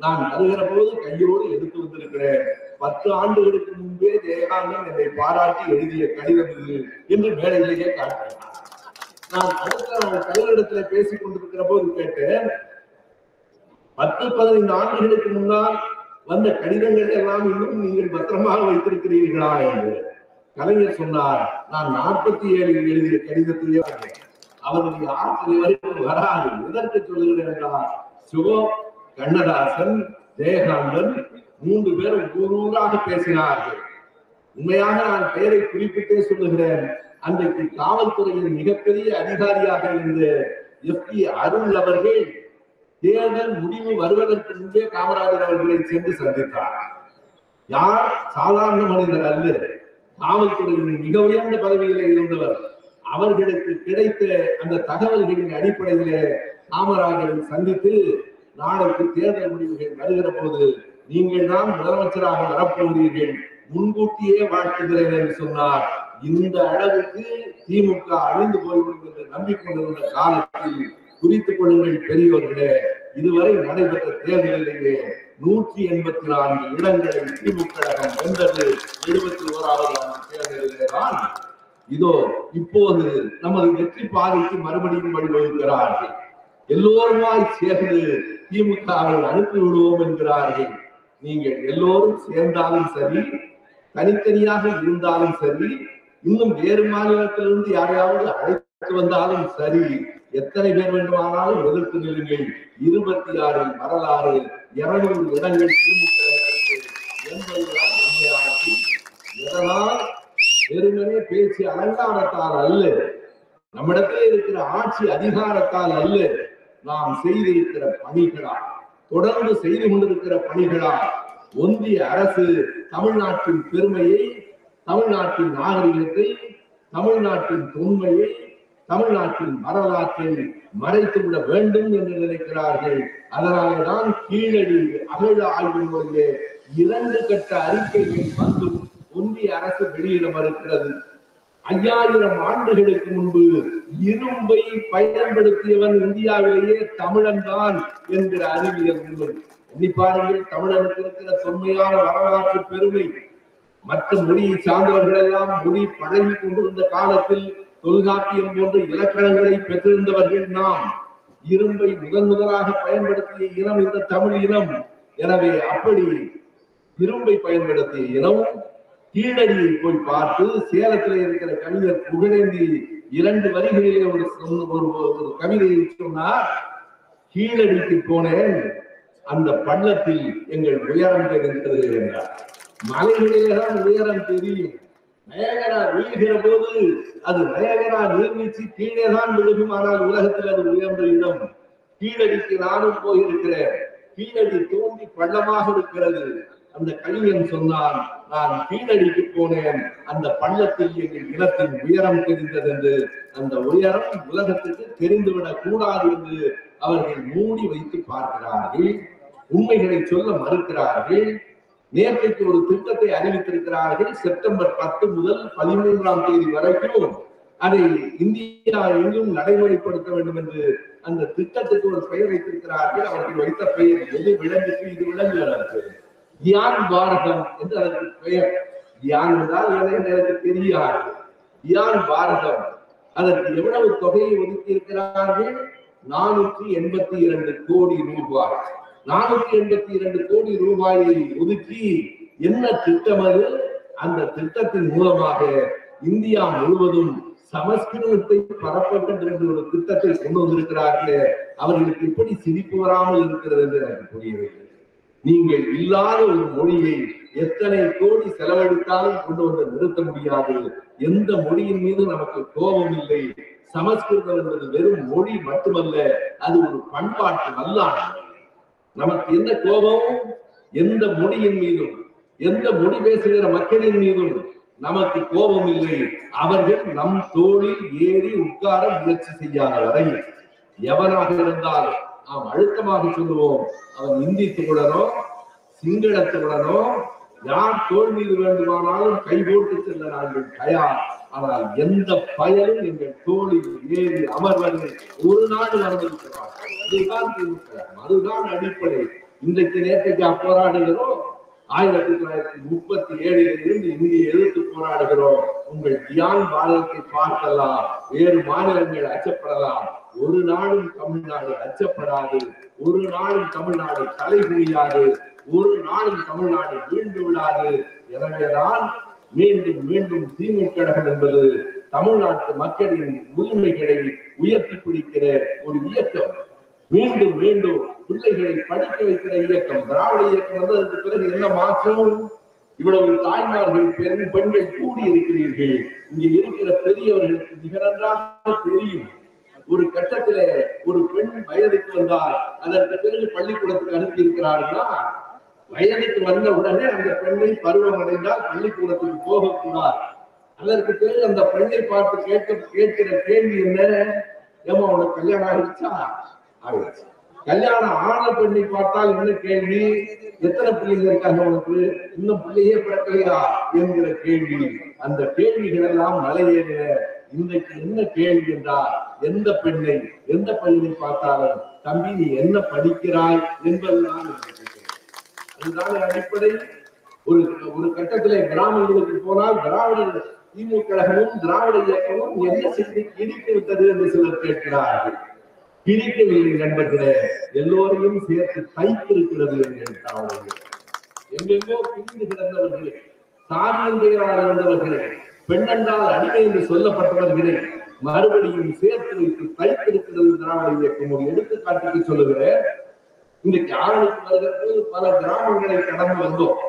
நான் வருகிற போது கையோடு எடுத்து வந்திருக்கிறேன். 10 ஆண்டுகளுக்கு முன்பே ஜெயகாந்தன் என்னை பாராட்டி எழுதிய கடிதம் இது என்று மேடையிலேயே காட்டினார். நான் அடுத்த கலைஞரிடத்துல பேசிக் கொண்டிருக்கிற போது கேட்டேன், 10-15 ஆண்டுகளுக்கு முன்னால் வந்த கடிதங்கள் எல்லாம் இன்னும் நீங்கள் பத்திரமாக வைத்திருக்கிறீர்களா என்று. கலைஞர் சொன்னார், நான் 47 எழுதிய கடிதத்திலே அவருடைய ஆற்றல் வரைக்கும் வராது. எதற்கு சொல்லுகிறேன் என்றால், சிவோ, கண்ணதாசன், ஜெயகாந்தன் 3 பேரும் ஊராக பேசினார்கள். உண்மையாக நான் பெயரை குறிப்பிட்டே சொல்லுகிறேன். அன்றைக்கு காவல்துறையின் மிகப்பெரிய அதிகாரியாக இருந்த FP அருள் அவர்கள் தேர்தல் முடிவு வருவதற்கு முன்பே காமராஜர் அவர்களை சென்று சந்தித்தார். யார் சாதாரண மனிதர் அல்ல, காவல்துறையின் மிக உயர்ந்த பதவியிலே இருந்தவர். அவர்களுக்கு கிடைத்த அந்த தகவல்களின் அடிப்படையிலே காமராஜரை சந்தித்து, நாளைக்கு தேர்தல் முடிவுகள் வருகிற போது நீங்கள் தான் முதலமைச்சராக வரப்போகிறீர்கள், முன்கூட்டியே வாழ்த்துகிறேன் என்று சொன்னார். இந்த அளவுக்கு திமுக அழிந்து போய்விடும் என்று நம்பிக்கொண்டிருந்த காலத்தில் குறித்துக் கொள்ளுங்கள் பெரியவர்களே, இதுவரை நடைபெற்ற தேர்தலிலேயே 184 இடங்களை திமுக வென்றது. 71வது தேர்தலிலே தான் இதோ இப்போது நமது வெற்றி பாதைக்கு மறுபடியும் வழிவகுக்கிறார்கள். எல்லோருமாய் சேர்ந்து திமுகவை அனுப்பி விடுவோம் என்கிறார்கள். நீங்கள் எல்லோரும் சேர்ந்தாலும் சரி, தனித்தனியாக இருந்தாலும் சரி, இன்னும் வேறு மாநிலத்திலிருந்து யாரையாவது அழைத்து வந்தாலும் சரி, எத்தனை பேர் வேண்டுமானாலும் எதிர்த்து நில்லுங்கள். 26 வரலாறு, 200 இடங்கள் திமுக என்பதுதான் உண்மையானது. இதனால் வெறுமனே பேச்சு அலங்காரத்தால் அல்ல, நம்மிடத்தில் இருக்கிற ஆட்சி அதிகாரத்தால் அல்ல, நாம் செய்திருக்கிற பணிகளால், தொடர்ந்து செய்து கொண்டிருக்கிற பணிகளால் ஒன்றிய அரசு தமிழ்நாட்டின் பெருமையை, தமிழ்நாட்டின் நாகரிகத்தை, தமிழ்நாட்டின் தொன்மையை, தமிழ்நாட்டின் வரலாற்றை மறைத்துவிட வேண்டும் என்று நினைக்கிறார்கள். அதனால்தான் கீழடி அகழ ஆய்வினுடைய 2 கட்ட அறிக்கைகள் வந்தும் ஒன்றிய அரசு வெளியிட மறுக்கிறது. 5000 ஆண்டுகளுக்கு முன்பு இரும்பை பயன்படுத்தியவன் இந்தியாவிலேயே தமிழன் தான் என்கிற அறிவியல் உண்மை. எண்ணி பாருங்கள், தமிழனுக்கு இருக்கிற தொன்மையான வரலாற்று பெருமை. மற்ற மொழியை சார்ந்தவர்கள் எல்லாம் மொழி பழகி கொண்டிருந்த காலத்தில் தொல்காப்பியம் போன்ற இலக்கணங்களை பெற்றிருந்தவர்கள் நாம். இரும்பை முதலாக பயன்படுத்திய இனம் இந்த தமிழ் இனம். எனவே அப்படி இரும்பை பயன்படுத்திய இனம் கீழடியை போய் பார்த்து, சேலத்தில் இருக்கிற கவிஞர் புகழேந்தி 2 வரிகளிலே ஒரு கவிதையை சொன்னார். கீழடிக்கு போனேன், அந்த பள்ளத்தில் எங்கள் உயரம் தெரிந்தது என்றார். மலைகளிலேதான் உயரம் தெரியும். நயகரா வீழ்கிற போது அது நயகரா நீர்வீழ்ச்சி கீழேதான் விழுகும். ஆனால் உலகத்தில் அது உயர்ந்த இடம். கீழடிக்கு நானும் போயிருக்கிறேன். கீழடி தோண்டி பள்ளமாக இருக்கிறது. அந்த கவிஞன் சொன்னான், நான் கீழடிக்கு போனேன், அந்த பள்ளத்தில் எங்கள் இனத்தின் உயரம் தெரிந்தது என்று. அந்த உயரம் உலகத்துக்கு தெரிந்துவிடக் கூடாது என்று அவர்கள் மூடி வைத்து பார்க்கிறார்கள். உண்மைகளை சொல்ல மறுக்கிறார்கள். நேற்றைக்கு ஒரு திட்டத்தை அறிவித்திருக்கிறார்கள். செப்டம்பர் 10 முதல் 13ஆம் தேதி வரைக்கும் அதை இந்தியா எங்கும் நடைமுறைப்படுத்த வேண்டும் என்று அந்த திட்டத்துக்கு ஒரு பெயர் வைத்திருக்கிறார்கள். அவர்கள் வைத்த பெயர் எது விளங்குக்கு இது விளங்குகிறது, தியான் பாரதம் என்று அதற்கு பெயர். தியான் என்றால் எனக்கு தெரியாது. தியான் பாரதம். அதற்கு எவ்வளவு தொகையை ஒதுக்கி இருக்கிறார்கள்? 482 கோடி ரூபாய். 482 கோடி ரூபாயை ஒதுக்கி என்ன திட்டம் அது? அந்த திட்டத்தின் மூலமாக இந்தியா முழுவதும் சமஸ்கிருதத்தை பரப்ப என்று ஒரு திட்டத்தை கொண்டு வந்திருக்கிறார்களே, அவர்களுக்கு எப்படி சிரிப்பு வராமல் இருக்கிறது என்று எனக்கு புரியவில்லை. நீங்கள் இல்லாத ஒரு மொழியை எத்தனை கோடி செலவழித்தாலும் கொண்டு வந்து நிறுத்த முடியாது. எந்த மொழியின் மீது நமக்கு கோபம் இல்லை. சமஸ்கிருதம் என்பது வெறும் மொழி மட்டுமல்ல, அது ஒரு பண்பாட்டு வல்லாண்மை. நமக்கு என்ன கோபம்? எந்த மொழியின் மீதும், எந்த மொழி பேசுகிற மக்களின் மீதும் நமக்கு கோபம் இல்லை. அவர்கள் நம் தோளில் ஏறி உட்கார முயற்சி செய்யாத வரை எவனாக இருந்தாலும் நாம் அழுத்தமாக சொல்லுவோம், அவன் இந்தி தோழனோ சிங்களத்துடனோ யார் தோல் மீது வேண்டுமானாலும் கை போட்டு செல்ல நாங்கள் தயார். ஆனால் எந்த பயனும் எங்கள் தோளில் ஏறி அமர்வதை ஒரு நாடு அனுமதிக்கிறார். அதுதான் அடிப்படை. இன்றைக்கு நேற்றைக்கு போராடுகிறோம். 1937 இருந்து இங்கே எதிர்த்து போராடுகிறோம். உங்கள் தியான் பாரதத்தை பார்க்கலாம். வேறு மாநிலங்கள் அச்சப்படலாம். ஒரு நாளும் தமிழ்நாடு அச்சப்படாது. ஒரு நாளும் தமிழ்நாடு தலைகுனியாது. ஒரு நாளும் தமிழ்நாடு வீழ்ந்து விடாது. எனவேதான் மீண்டும் மீண்டும் திமுக கழகம் என்பது தமிழ்நாட்டு மக்களின் உரிமைகளை உயர்த்தி பிடிக்கிற ஒரு இயக்கம். மீண்டும் மீண்டும் பிள்ளைகளை படிக்க வைக்கிற இயக்கம். திராவிட இயக்கம் வந்ததற்கு பிறகு என்ன மாற்றம்? இவ்வளவு தாய்மார்கள் பெண்கள் கூடி இருக்கிறீர்கள். இங்கே இருக்கிற பெரியவர்களுக்கு மிக நன்றாக தெரியும். ஒரு கட்டத்தில ஒரு பெண் வயதுக்கு வந்தால் அதற்கு பிறகு பள்ளிக்கூடத்துக்கு அனுப்பி இருக்கிறார்களா? வயதுக்கு வந்த உடனே அந்த பெண்ணை பருவம் அடைந்தால் பள்ளிக்கூடத்துக்கு போகக்கூடாது. அதற்கு பிறகு அந்த பெண்ணை பார்த்து கேட்கிற கேள்வி என்ன? ஏமா உனக்கு கல்யாணம் ஆயிடுச்சா? ஆயிடுச்சு. கல்யாணம் ஆன பெண்ணை பார்த்தால் என்ன கேள்வி? எத்தனை பிள்ளைங்க இருக்காங்க உனக்கு? இன்னும் பிள்ளையே பிறக்கலையா என்கிற கேள்வி. அந்த கேள்விகள் எல்லாம் மலையேறின. இன்றைக்கு என்ன கேள்வி என்றால், எந்த பெண்ணை எந்த பையனை பார்த்தாலும் தம்பி நீ என்ன படிக்கிறாய் என்பதுதான். அதுதான் அடிப்படை. ஒரு கட்டத்திலே கிராமங்களுக்கு போனால் திராவிட திமுக கழகமும் திராவிட இயக்கமும் என்ன செய்து கிழித்து விட்டது என்று சிலர் கேட்கிறார்கள். கிழிக்கவில்லை நண்பர்களே, எல்லோரையும் சேர்த்து தைத்திருக்கிறது என்கிறார்கள். எங்கெங்கோ பிரிந்து கிடந்தவர்களே, சாதியின் பெயரால் இருந்தவர்களே, பெண்ணென்றால் அடிமை என்று சொல்லப்பட்டவர்களே மறுபடியும் சேர்த்து வைத்து தைத்திருக்கிறது திராவிட இயக்கம். ஒரு எடுத்துக்காட்டுக்கு சொல்லுகிறேன். இன்றைக்கு ஆரணிக்கு வருகிறது பல கிராமங்களை கடந்து வந்தோம்.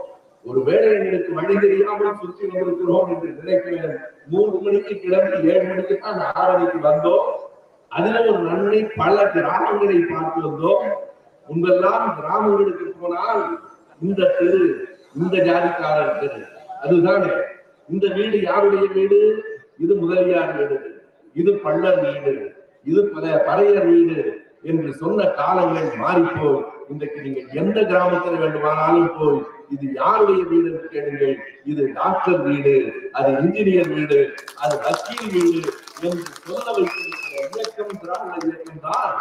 ஒருவேளை எங்களுக்கு வழி தெரியாமல் சுற்றி வந்திருக்கிறோம் என்று நினைக்கிறேன். 3 மணிக்கு கிளம்பி 7 மணிக்கு தான் ஆரணிக்கு வந்தோம். அதுல ஒரு நன்மை, பல கிராமங்களை பார்த்து வந்தோம். உங்களெல்லாம் கிராமங்களுக்கு போனால் இந்த தெரு இந்த ஜாதிக்காரர் தெரு, அதுதானே. இந்த வீடு யாருடைய வீடு? இது முதலியார் வீடு, இது பள்ளர் வீடு, இது பறையர் வீடு என்று சொன்ன காலங்கள் மாறிப்போய் இன்றைக்கு நீங்கள் எந்த கிராமத்தில் வேண்டுமானாலும் போய் இது யாருடைய வீடு என்று கேளுங்கள். இது டாக்டர் வீடு, அது இன்ஜினியர் வீடு, அது வக்கீல் வீடு என்று சொல்ல வைத்திருக்கிற இயக்கம் திராவிட இயக்கம் தான்.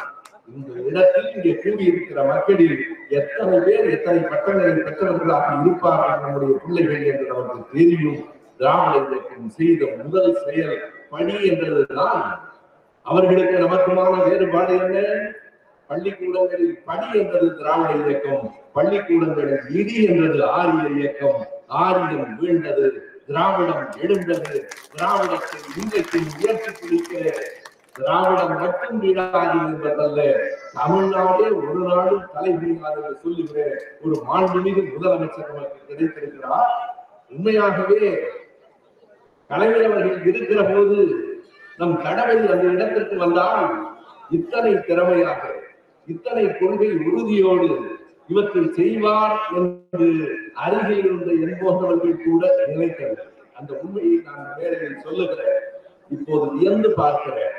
இந்த இடத்தில் இங்கே கூடியிருக்கிற மக்களில் எத்தனை பேர் எத்தனை பட்டங்களை பெற்றவர்களாக இருப்பார்கள் நம்முடைய பிள்ளைகள் என்று நமக்கு தெரியும். திராவிட இயக்கம் செய்த முதல் செயல் பணி என்றதுதான். அவர்களுக்கு நமக்குமான வேறுபாடு என்ன? பள்ளிக்கூடங்களில் படி என்றது திராவிட இயக்கம், பள்ளிக்கூடங்களில் இடி என்றது ஆரிய இயக்கம். ஆரியம் வீழ்ந்தது, திராவிடம் எழுந்தது. திராவிடத்தை இன்றைக்கு உயர்த்தி பிடிக்கிற திராவிடம் மட்டும் வீடாது என்பதல்ல, தமிழ்நாடே ஒரு நாளும் தலைவீழாது என்று சொல்லுகிற ஒரு மாண்புமிகு முதலமைச்சர் நமக்கு கிடைத்திருக்கிறார். உண்மையாகவே கலைஞர் அவர்கள் இருக்கிற போது நம் கடவுள் அந்த இடத்திற்கு வந்தால் இத்தனை திறமையாக, இத்தனை கொள்கை உறுதியோடு இவற்றை செய்வார் என்று அருகில் இருந்த என்பவர்கள் கூட நினைக்கிறது. அந்த உண்மையை நான் வேலையில் சொல்லுகிறேன். இப்போது வியந்து பார்க்கிறேன்.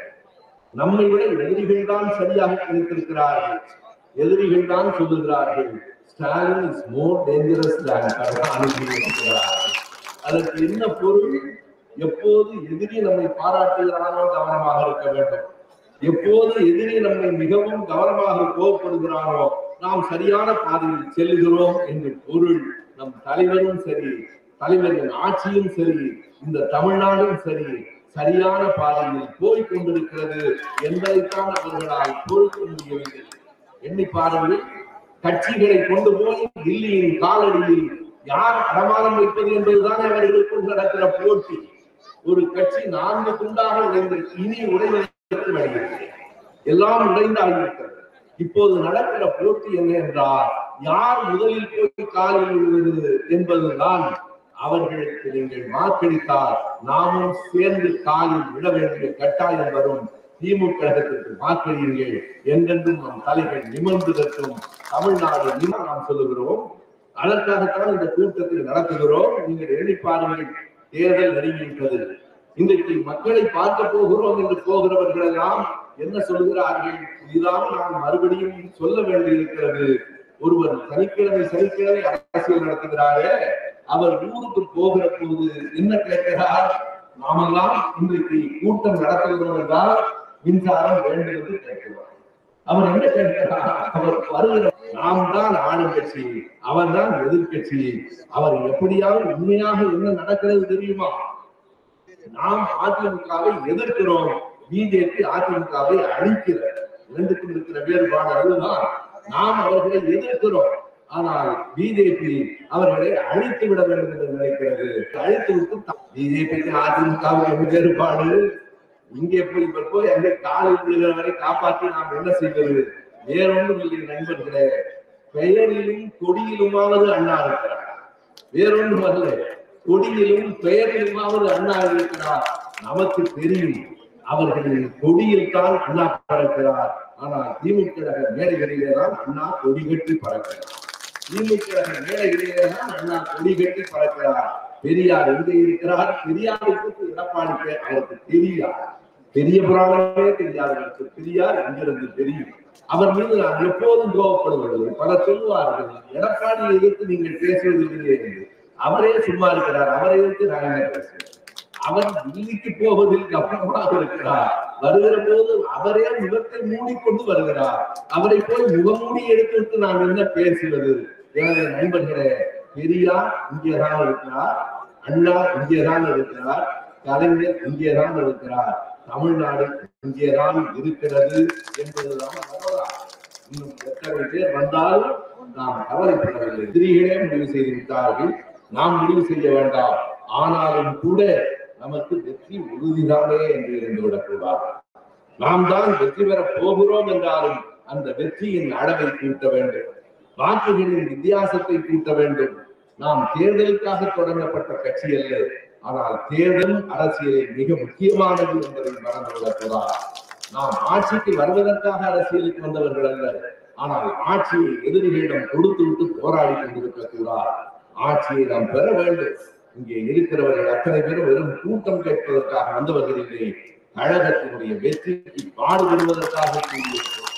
நம்மை விட எதிரிகள் தான் சரியாக கிடைத்திருக்கிறார்கள். எதிரிகள் தான் சொல்லுகிறார்கள் ஸ்டாலின் இஸ் மோர் டேஞ்சரஸ் தேன் கருணாநிதி. அதற்கு என்ன பொருள்? எப்போது எதிரி நம்மை பாராட்டுகிறானோ கவனமாக இருக்க வேண்டும். எப்போது எதிரி நம்மை மிகவும் கவனமாக கோபப்படுகிறானோ நாம் சரியான பாதையில் செல்லுகிறோம் என்று பொருள். நம் தலைவரும் சரி, தலைவரின் ஆட்சியும் சரி, இந்த தமிழ்நாடும் சரி, சரியான பாதையில் போய் கொண்டிருக்கிறது என்பதைத்தான் அவர்களால் பொறுக்க முடியவில்லை. எண்ணி பாருங்கள், கட்சிகளை கொண்டு போய் தில்லியின் காலடியில் யார் அடமானம் வைப்பது என்பதுதான் அவர்களுக்குள் நடக்கிற போட்டி. ஒரு கட்சி 4 துண்டாக உடைந்து இனி உடைவதற்கு வருகிறது. எல்லாம் உடைந்தாகிவிட்டது. இப்போது நடக்கிற போட்டி என்ன என்றால், யார் முதலில் போய் காலில் விழுவது என்பதுதான். அவர்களுக்கு நீங்கள் வாக்களித்தால் நாமும் சேர்ந்து காலில் விட வேண்டிய கட்டாயம் வரும். திமுக கழகத்திற்கு வாக்களியுங்கள். என்றென்றும் நம் தலைகள் நிமிர்ந்ததற்கும் தமிழ்நாடு நாம் சொல்லுகிறோம். அதற்காகத்தான் இந்த கூட்டத்தை நடத்துகிறோம். நீங்கள் எண்ணி பாருங்கள், தேர்தல் நெருங்கிவிட்டது. இன்றைக்கு மக்களை பார்க்க போகிறோம் என்று போகிறவர்கள் எல்லாம் என்ன சொல்கிறார்கள்? இதுதான் நான் மறுபடியும் சொல்ல வேண்டியிருக்கிறது. ஒருவர் சனிக்கிழமை அரசியல் நடத்துகிறாரே, அவர் ஊருக்கு போகிற போது என்ன கேட்கிறார்? நாமெல்லாம் இன்றைக்கு கூட்டம் நடத்துகிறோம் என்றால் மின்சாரம் வேண்டும் என்று கேட்கிறார். அவர் என்ன கேட்கிறார்? அவர் வருகிற நாம் தான் ஆளுங்கட்சி, அவர் தான் எதிர்கட்சி. அவர் எப்படியாவது உண்மையாக என்ன நடக்கிறது தெரியுமா? நாம் அதிமுகவை எதிர்க்கிறோம், பிஜேபி அதிமுகவை அழிக்கிறார். இரண்டுக்கும் இருக்கிற வேறுபாடு அதுதான். நாம் அவர்களை எதிர்க்கிறோம், ஆனால் பிஜேபி அவர்களை அழித்து விட வேண்டும் என்று நினைக்கிறது. அழித்து விட்டு பிஜேபிக்கு அதிமுகவுக்கு வேறுபாடு. இங்கே போய் அங்கே காலில் விழுகிற வரை காப்பாற்றி நாம் என்ன செய்வது? வேறொன்றும் இல்லை நண்பர்களே. பெயரிலும் கொடியிலுமாவது அண்ணா இருக்கிறார், வேறொன்றும் அல்ல. கொடியிலும் பெயரிலுமாவது அண்ணா இருக்கிறார். நமக்கு தெரியும் அவர்களின் கொடியில் தான் அண்ணா பறக்கிறார். ஆனால் திமுக மேடைகளிலே தான் அண்ணா கொடி கட்டி பறக்கிறார். திமுக மேடைகளிலே தான் அண்ணா கொடி கட்டி பறக்கிறார். பெரியார் எங்கே இருக்கிறார்? பெரியாருக்கு எடப்பாடிக்கு அவருக்கு தெரியாது, பெரிய புராணமே தெரியாதவருக்கு பெரியார் எங்கிருந்து தெரியும்? அவர் மீது நான் எப்போதும் கோபப்படுவதில்லை. பலர் சொல்லுவார்கள், எடப்பாடியை எதிர்த்து நீங்கள் பேசுவதில்லை என்று. அவரே சும்மா இருக்கிறார், அவரை எதிர்த்து நான் என்ன பேசுகிறேன்? அவர் டெல்லிக்கு போவதில் கவனமாக இருக்கிறார். வருகிற போது அவரே முகத்தை மூடிக்கொண்டு வருகிறார். அவரை போய் முகமூடி எடுத்துவிட்டு நான் என்ன பேசுவது? எனது நண்பர்களே, பெரியார் இங்கேதான் இருக்கிறார், அண்ணா இங்கேதான் இருக்கிறார், கலைஞர் இங்கேதான் இருக்கிறார், தமிழ்நாடு இங்கேதான் இருக்கிறது என்பதுதான் வரலாறு. இன்னும் எத்தனை பேர் வந்தாலும் நாம் கவலைப்படவில்லை. எதிரிகளே முடிவு செய்து விட்டார்கள், நாம் முடிவு செய்ய வேண்டாம். ஆனாலும் கூட நமக்கு வெற்றி உறுதிதானே என்று இருந்துவிடக் கூடாது. நாம் தான் வெற்றி பெற போகிறோம் என்றாலும் அந்த வெற்றியின் அளவை கூட்ட வேண்டும், வாக்குகளின் வித்தியாசத்தை கூட்ட வேண்டும். நாம் தேர்தலுக்காக தொடங்கப்பட்ட கட்சி அல்ல, ஆனால் தேர்தல் அரசியலில் மிக முக்கியமானது என்பதை மறந்துவிடக் கூடாது. நாம் ஆட்சிக்கு வருவதற்காக அரசியலுக்கு வந்தவர்கள் அல்ல, ஆனால் ஆட்சியை எதிரிகளிடம் கொடுத்து விட்டு போராடி கொண்டிருக்க கூடாது. ஆட்சியை நாம் பெற வேண்டும். இங்கே இருக்கிறவர்கள் அத்தனை பேரும் வெறும் கூட்டம் கேட்பதற்காக வந்தவர்கள் இல்லை, கழகத்தினுடைய வெற்றிக்கு பாடுபடுவதற்காக கூடியிருக்கிறோம்.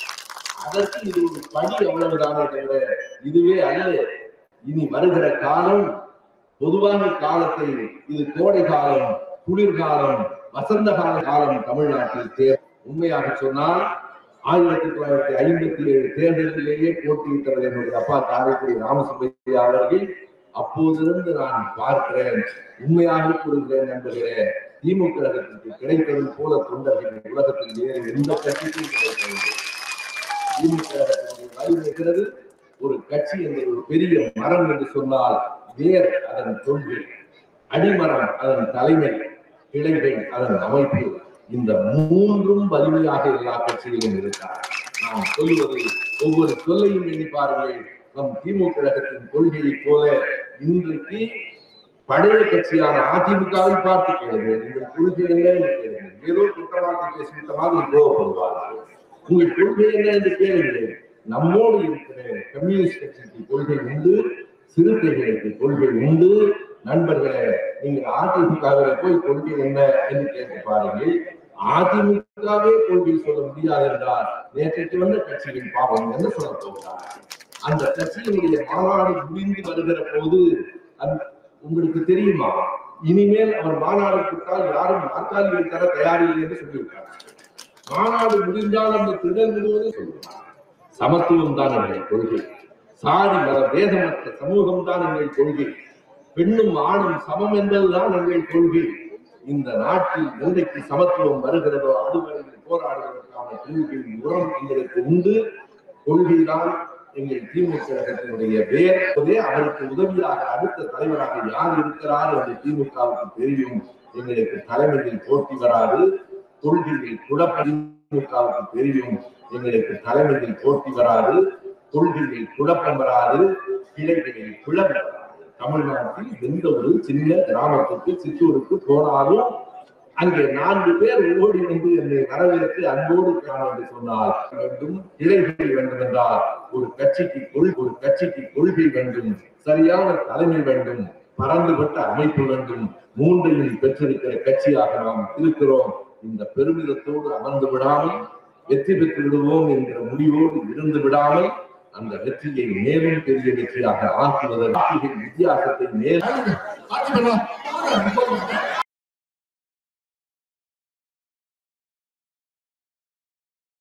அதற்கு இது ஒரு படி, அவ்வளவுதானே தவிர இதுவே அல்ல. இனி வருகிற காலம் பொதுவான காலத்தை, இது கோடை காலம், குளிர்காலம், வசந்த காலம் தமிழ்நாட்டில் தேர். உண்மையாக சொன்னால் 1957 தேர்தலிலேயே போட்டியிட்டவர் என்னுடைய அப்பா காரைக்குடி ராமசுப்பையா அவர்கள். அப்போதிருந்து நான் பார்க்கிறேன், உண்மையாக கூறுகிறேன் நண்பர்களே, திமுக கிடைத்தது போல தொண்டர்கள் உலகத்தில் வேறு எந்த கட்சிக்கும் கிடைக்கவில்லை. திமுக வலிமைக்கிறது. ஒரு கட்சி என்ற ஒரு பெரிய மரம் என்று சொன்னால் வேர் அதன் கொள்கை, அடிமரம் அதன் தலைமை, கிளைகள் அதன் அமைப்பு, இந்த மூன்றும் வலிமையாக எல்லா கட்சிகளிலும் இருக்கிறார். நாம் சொல்லுவது ஒவ்வொரு சொல்லையும் எண்ணி பாருங்கள். நம் திமுக கழகத்தின் கொள்கையை போல இன்றைக்கு பழைய கட்சியான அதிமுகவை பார்த்து கேளுங்கள், உங்கள் கொள்கை என்ன என்று கேளுங்கள். ஏதோ குற்றவாளி பேசிவிட்ட மாதிரி கோபப்படுவார்கள். உங்கள் கொள்கை என்ன என்று கேளுங்கள். நம்மோடு இருக்கிற கம்யூனிஸ்ட் கட்சிக்கு கொள்கை உண்டு, சிறுத்தைகளுக்கு கொள்கை உண்டு. நண்பர்களே, நீங்கள் அதிமுகவில போய் கொள்கை என்ன என்று கேட்டு பாருங்கள். அதிமுகவே கொள்கை சொல்ல முடியாது என்றால் நேற்றைக்கு வந்த கட்சிகள் பாவம் என்று சொல்ல போகிறார். அந்த கட்சியினுடைய மாநாடு முடிந்து வருகிற போது உங்களுக்கு தெரியுமா, இனிமேல் அவர் மாநாடு கூட்டால் யாரும் நாற்காலிகள் தர தயாரில்லை என்று சொல்லிவிட்டார். மாநாடு முடிந்தால் அந்த திடல் விடுவதை சொல்லுவார். சமத்துவம் தான் எங்கள் கொள்கை, சாதி மத பேதமற்ற சமூகம் தான் எங்கள் கொள்கை, பெண்ணும் ஆணும் சமம் என்பதுதான் எங்கள் கொள்கை. இந்த நாட்டில் எந்தைக்கு சமத்துவம் வருகிறதோ அதுவரை போராடுவதற்கான கொள்கை உரம் எங்களுக்கு உண்டு. கொள்கைதான் எங்கள் திமுக கழகத்தினுடைய வேர். அவருக்கு உதவியாக அடுத்த தலைவராக யார் இருக்கிறார் என்று திமுகவுக்கு தெரியும். எங்களுக்கு தலைமையில் போட்டி வராது, கொள்கையில் குழப்பம் திமுகவுக்கு தெரியும். எங்களுக்கு தலைமையில் போட்டி வராது, கொள்கையில் குழப்பம் வராது, கிளைகளில் குழப்பம் வராது. தமிழ்நாட்டில் எந்த ஒரு சின்ன கிராமத்துக்கு சிற்றூருக்கு போனாலும் அங்கே 4 பேர் ஓடி வந்து என்னை வரவேற்று அன்போடு காண என்று சொன்னால் வேண்டும். இளைஞர்கள் வேண்டும் என்றால் ஒரு கட்சிக்கு கொள்கை வேண்டும், சரியான தலைமை வேண்டும். பறந்துபட்ட அமைப்பு வேண்டும். மூன்றையும் பெற்றிருக்கிற கட்சியாக நாம் இருக்கிறோம். இந்த பெருமிதத்தோடு அமர்ந்து விடாமல் வெற்றி பெற்று விடுவோம் என்கிற முடிவோடு இருந்து விடாமல் அந்த வெற்றியை மேலும் பெரிய வெற்றியாக ஆக்குவதற்கு வித்தியாசத்தை மேலும்